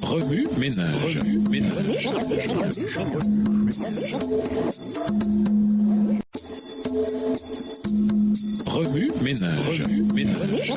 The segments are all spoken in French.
Remue ménage. Remue ménage.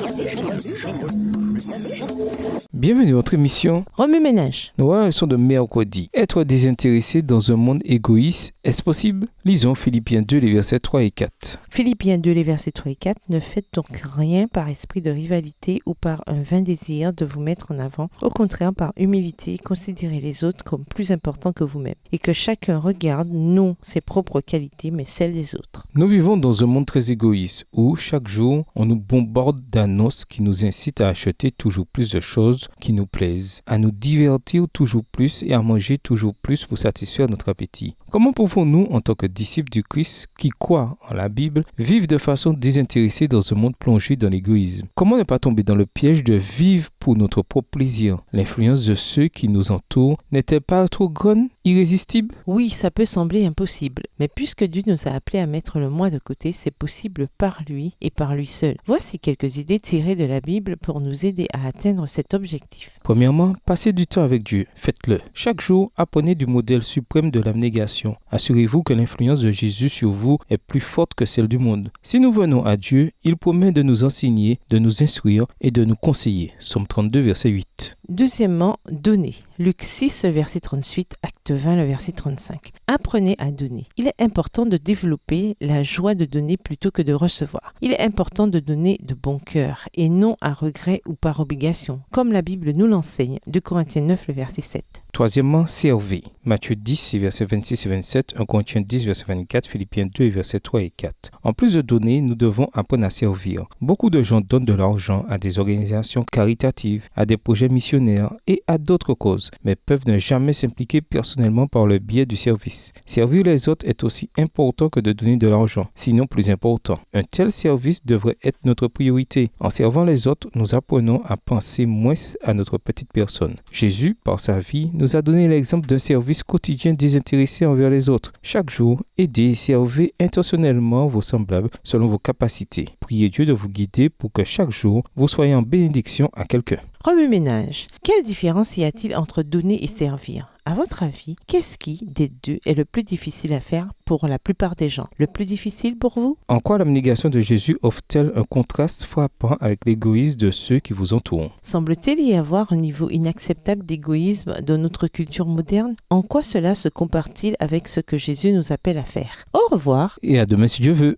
Bienvenue à notre émission Remue ménage. Nous voyons une leçon de mercredi. Être désintéressé dans un monde égoïste, est-ce possible? Lisons Philippiens 2, les versets 3 et 4. Philippiens 2, les versets 3 et 4. Ne faites donc rien par esprit de rivalité ou par un vain désir de vous mettre en avant. Au contraire, par humilité, considérez les autres comme plus importants que vous-même. Et que chacun regarde non ses propres qualités, mais celles des autres. Nous vivons dans un monde très égoïste où chaque jour on nous bombarde d'annonces qui nous incitent à acheter toujours plus de choses qui nous plaisent, à nous divertir toujours plus et à manger toujours plus pour satisfaire notre appétit. Comment pouvons-nous, en tant que disciples du Christ qui croient en la Bible, vivre de façon désintéressée dans un monde plongé dans l'égoïsme? Comment ne pas tomber dans le piège de vivre pour notre propre plaisir? L'influence de ceux qui nous entourent n'est-elle pas trop grande, irrésistible? Oui, ça peut sembler impossible, mais puisque Dieu nous a appelés à mettre le moi de côté, c'est possible par lui et par lui seul. Voici quelques idées tirées de la Bible pour nous aider à atteindre cet objectif. Premièrement, passez du temps avec Dieu. Faites-le. Chaque jour, apprenez du modèle suprême de l'abnégation. Assurez-vous que l'influence de Jésus sur vous est plus forte que celle du monde. Si nous venons à Dieu, il promet de nous enseigner, de nous instruire et de nous conseiller. Somme 32, verset 8. Deuxièmement, donner. Luc 6, verset 38, Acte 20, le verset 35. Apprenez à donner. Il est important de développer la joie de donner plutôt que de recevoir. Il est important de donner de bon cœur et non à regret ou par obligation, comme la Bible nous l'enseigne, 2 Corinthiens 9, le verset 7. Troisièmement, servez. Matthieu 10, versets 26 et 27, 1 Corinthiens 10, verset 24, Philippiens 2, versets 3 et 4. En plus de donner, nous devons apprendre à servir. Beaucoup de gens donnent de l'argent à des organisations caritatives, à des projets missionnaires et à d'autres causes, mais peuvent ne jamais s'impliquer personnellement par le biais du service. Servir les autres est aussi important que de donner de l'argent, sinon plus important. Un tel service devrait être notre priorité. En servant les autres, nous apprenons à penser moins à notre petite personne. Jésus, par sa vie, nous a donné l'exemple d'un service quotidien désintéressé envers les autres. Chaque jour, aidez et servez intentionnellement vos semblables selon vos capacités. Priez Dieu de vous guider pour que chaque jour, vous soyez en bénédiction à quelqu'un. Remue ménage. Quelle différence y a-t-il entre donner et servir? À votre avis, qu'est-ce qui, des deux, est le plus difficile à faire pour la plupart des gens? Le plus difficile pour vous? En quoi l'abnégation de Jésus offre-t-elle un contraste frappant avec l'égoïsme de ceux qui vous entourent? Semble-t-il y avoir un niveau inacceptable d'égoïsme dans notre culture moderne? En quoi cela se compare-t-il avec ce que Jésus nous appelle à faire? Au revoir! Et à demain si Dieu veut.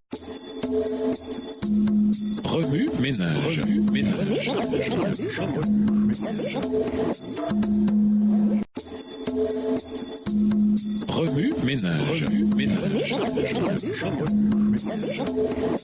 Remue ménage. Remue ménage.